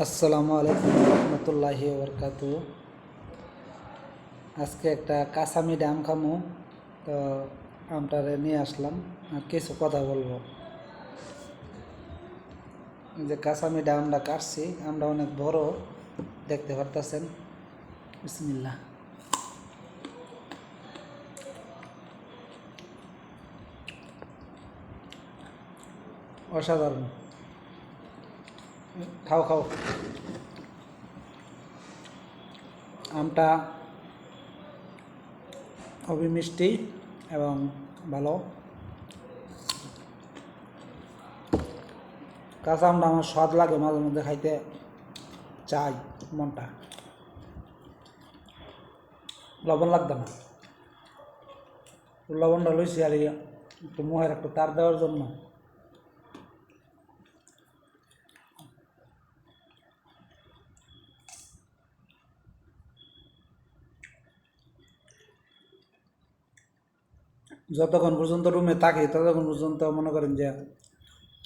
আসসালামু আলাইকুম রহমতুল্লাহি ওবরকাতু। আজকে একটা কাসামিডে আম খামু, তো আমটারে নিয়ে আসলাম আর কিছু কথা বলবো। যে কাসামিডে আমটা কাটছি, আমটা অনেক বড়, দেখতে পারতেছেন। বিসমিল্লাহ। অসাধারণ, খাও খাও। আমটা খুবই মিষ্টি এবং ভালো। কাঁচা আমটা আমার স্বাদ লাগে, মাঝে মধ্যে খাইতে চাই মনটা। লবণ লাগবে না, লবণটা লইছি আর একটু মুখের একটু তার দেওয়ার জন্য। যতক্ষণ পর্যন্ত রুমে থাকি ততক্ষণ পর্যন্ত মনে করেন যে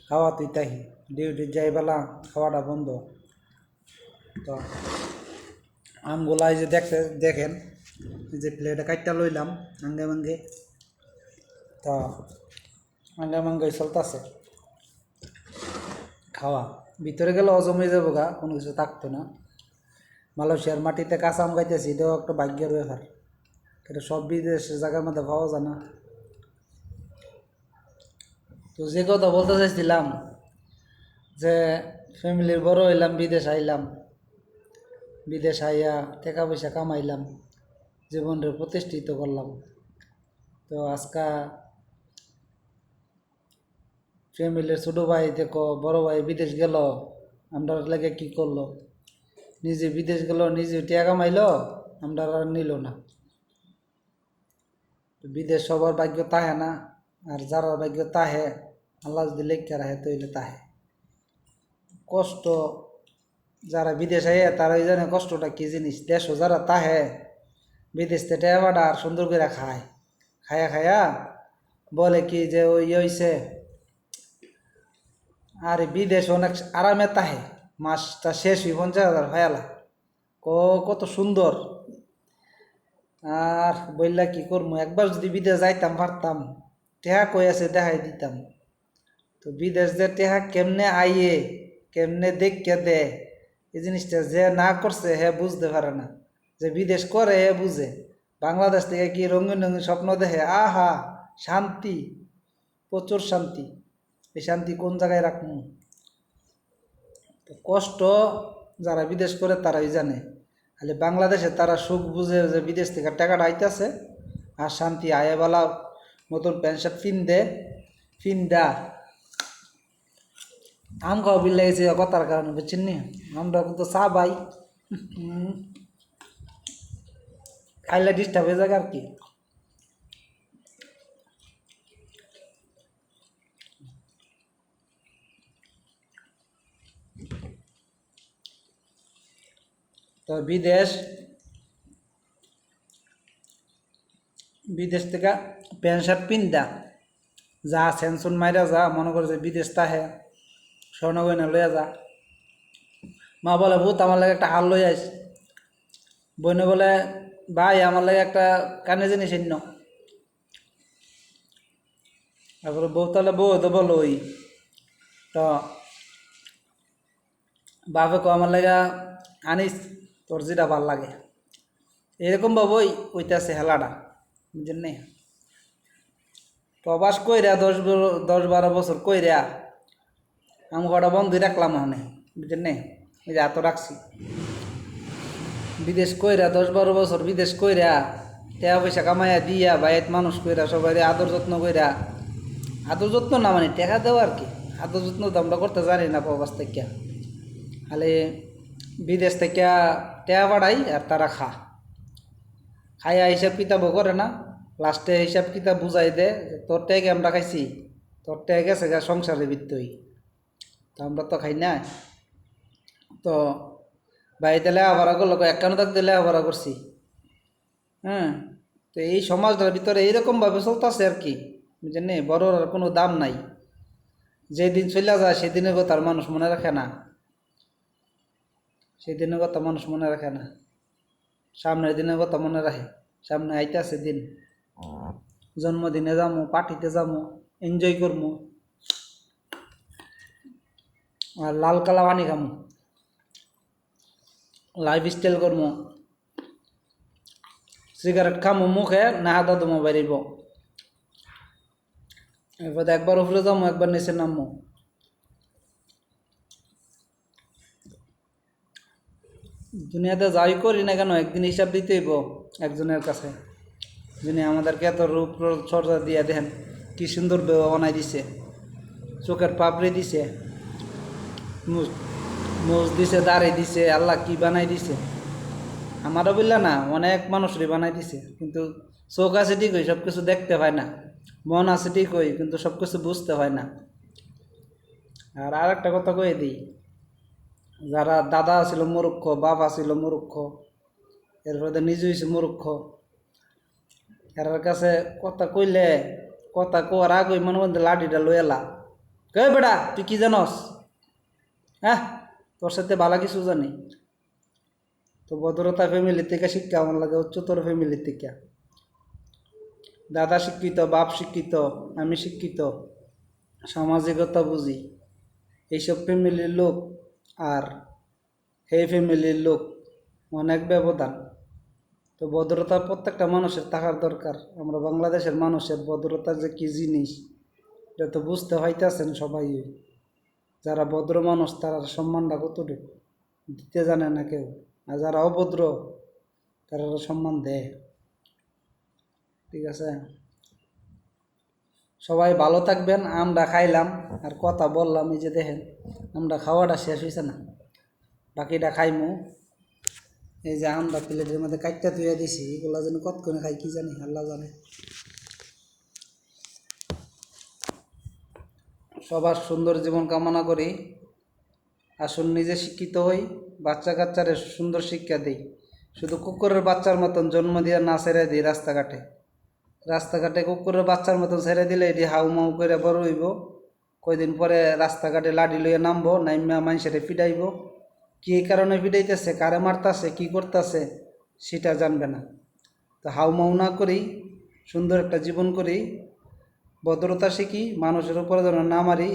খাওয়াতেই থাকি, ডিউটি যাই বেলা খাওয়াটা বন্ধ। তো আমগুলাই যে দেখেন, যে প্লেটে কাটটা লইলাম আঙ্গে মাঙ্গে, তো আঙ্গে মাঙ্গে চলতেছে খাওয়া। ভিতরে গেলে হজম হয়ে যাবো গা, কোনো কিছু থাকতো না। মালয়েশিয়ার মাটিতে কাঁচা আম খাইতেছি, এটাও একটা ভাগ্যের ব্যাপার। এটা সব বিদেশের জায়গার মধ্যে পাওয়া যায় না। তো যে কথা বলতে চাইছিলাম, যে ফ্যামিলির বড় হইলাম, বিদেশ আইলাম, বিদেশ আইয়া টাকা পয়সা কামাইলাম, জীবনরে প্রতিষ্ঠিত করলাম। তো আজকা ফ্যামিলির ছোটো ভাই দেখো, বড় ভাই বিদেশ গেল, আমরা লাগে কি করলো, নিজে বিদেশ গেল, নিজে টাকা কামাইলো, আমরা আর নিল না। বিদেশ সবার ভাগ্য তাহে না, আর যারা ভাগ্য তাহে, আল্লাহ যদি লেখা রাখে তৈলে তাহে। কষ্ট যারা বিদেশ আইয়া তারাই জানে কষ্টটা কি জিনিস। দেশও যারা তাহে, বিদেশ থেকে টেবাটা আর সুন্দর করে খায়, খায়া খায়া বলে কি যে ওই হইছে। আর বিদেশ অনেক আরামে তাহে, মাসটা শেষ হই 50,000 হয়ালা, কত সুন্দর। আর বললা কি করবো, একবার যদি বিদেশ যাইতাম পারতাম, টেহা কই আছে দেখাই দিতাম। তো বিদেশ যে টেহা কেমনে আইয়ে, কেমনে দেখকে দে, এই জিনিসটা যে না করছে হে বুঝতে পারে না। যে বিদেশ করে হে বুঝে। বাংলাদেশ থেকে কি রঙিন রঙিন স্বপ্ন দেখে, আহা শান্তি, প্রচুর শান্তি। এই শান্তি কোন জায়গায় রাখবো? তো কষ্ট যারা বিদেশ করে তারাই জানে। খালি বাংলাদেশে তারা সুখ বুঝে যে বিদেশ থেকে টাকাটা আইতেছে, আর শান্তি আয়েবেলা নতুন প্যান্ট শার্ট ফিন্দা আম খাওয়া বিল লেগেছে কথার কারণে, বুঝছেন নি? আমরা কিন্তু চা ভাই খাইলে ডিস্টার্ব হয়ে যাবে আর কি। তো বিদেশ থেকে প্যান্ট শার্ট পিন্দা যা সেনসুন মাইরা যা, মনে করে যে বিদেশ তাহে স্বর্ণ গয়না লইয়া যা। মা বলে ভূত আমার লাগে একটা হার লই আইস, বইনে বলে ভাই আমার লাগে একটা কানে জিনিস এন্ন। তারপরে বউ তাহলে বউ তো বলো ওই, তো বাপে কো আমার লাগা আনিস তোর যেটা ভাল লাগে। এরকম ভাবে ওইটাছে হেলাটা, বুঝছেন নি? প্রবাস কইরা 10-12 বছর কইরা আমি কটা বন্ধু রাখলাম ওখানে, বুঝছেন নি? ওই যে এত রাখছি বিদেশ কইরা, 10-12 বছর বিদেশ কইরা, টাকা পয়সা কামাইয়া দিয়া, বাইত মানুষ কইরা, সবাই আদর যত্ন কইরা, আদর যত্ন না মানে টাকা দেওয়া আর কি। আদর যত্ন তো আমরা করতে জানি না প্রবাস থেকে, খালি বিদেশ থেকে টাকা পাঠাই আর তারা খাইয়া হিসাব কিতাবও করে না। লাস্টে হিসাব কিতাব বুঝাই দে, তোর ট্যাগে আমরা খাইছি, তোর ট্যাগ গেছে গা সংসারে বৃত্তই, তো আমরা তো খাই না। তো বাড়িতে লেখাপড়া করলো, একখানো থাকতে লেখাপড়া করছি। হ্যাঁ, তো এই সমাজটার ভিতরে এইরকমভাবে চলতেছে আর কি, বুঝলেন? বড়োর আর কোনো দাম নাই। যেদিন চলে যায় সেদিনের কথা আর মানুষ মনে রাখে না। সেই দিনের কথা মানুষ মনে রাখে না, সামনের দিনের কথা মনে রাখে। সামনে আইতেছে দিন, জন্মদিনে যাবো, পার্টিতে যাবো, এনজয় করবো, আর লাল কালা পানি খামো, লাইফ স্টাইল করবো, সিগারেট খামো মুখে না হাতা দমো বেরিব, এরপর একবার উপরে যাবো একবার নিচে নামবো। দুনিয়াতে যাই করি না কেন একদিন হিসাব দিতে হইব একজনের কাছে, যিনি আমাদেরকে এত রূপ চর্চা দিয়ে দেন, কি সুন্দর বানাই দিছে, চোখের পাপড়ি দিছে, মুজ দিছে, দাড়ি দিছে, আল্লাহ কি বানাই দিছে। আমারও বললা না, অনেক মানুষরই বানাই দিছে, কিন্তু চোখ আছে ঠিকই সব কিছু দেখতে পায় না, মন আছে ঠিকই কিন্তু সব কিছু বুঝতে হয় না। আর একটা কথা কয়ে দিই, যারা দাদা ছিল মূর্খ, বাবা ছিল মূর্খ, এরপরে নিজে হয়েছে মূর্খ, এর কাছে কথা কইলে, কথা কোয়ার আগে মনে মধ্যে লাঠিটা লই এলা, কে বেটা তুই কি জানস, হ্যাঁ তোর সাথে ভালো কিছু জানি। তো ভদ্রতা ফ্যামিলি থেকে শিক্ষা আমার লাগে উচ্চতর ফ্যামিলি থেকে। দাদা শিক্ষিত, বাপ শিক্ষিত, আমি শিক্ষিত, সামাজিকতা বুঝি, এইসব ফ্যামিলির লোক আর এই ফ্যামিলির লোক অনেক ব্যবধান। তো ভদ্রতা প্রত্যেকটা মানুষের থাকার দরকার। আমরা বাংলাদেশের মানুষের ভদ্রতা যে কী জিনিস এটা তো বুঝতে হইতেছেন সবাই। যারা ভদ্র মানুষ তারা সম্মানটা কতটুকু দিতে জানে না কেউ, আর যারা অভদ্র তারা সম্মান দেয়। ঠিক আছে, সবাই ভালো থাকবেন। আমরা খাইলাম আর কথা বললাম, এই যে দেখেন আমরা খাওয়াটা শেষ হয়েছে না, বাকিটা খাইমু। এই যে আমরা প্লেটের মধ্যে কাটটা তুইয়া দিছি, এগুলো যেন কতক্ষণে খাই কি জানি, আল্লাহ জানে। সবার সুন্দর জীবন কামনা করি। আসুন নিজে শিক্ষিত হই, বাচ্চা কাচ্চারে সুন্দর শিক্ষা দিই। শুধু কুকুরের বাচ্চার মতন জন্ম দিয়ে না ছেড়ে দিই রাস্তাঘাটে। রাস্তাঘাটে কুকুরের বাচ্চার মতন ছেড়ে দিলে এটি হাউ মাউ করে বড় হইব, কয়দিন পরে রাস্তাঘাটে লাঠি লইয়া নামবো, নাইমা মানুষের পিটাইব। কী কারণে পিটাইতেছে, কারে মারতাছে, কী করতেছে সেটা জানবে না। তো হাউ মাউ না করি, সুন্দর একটা জীবন করি, ভদ্রতা শিখি, মানুষের উপরে যেন না মারি।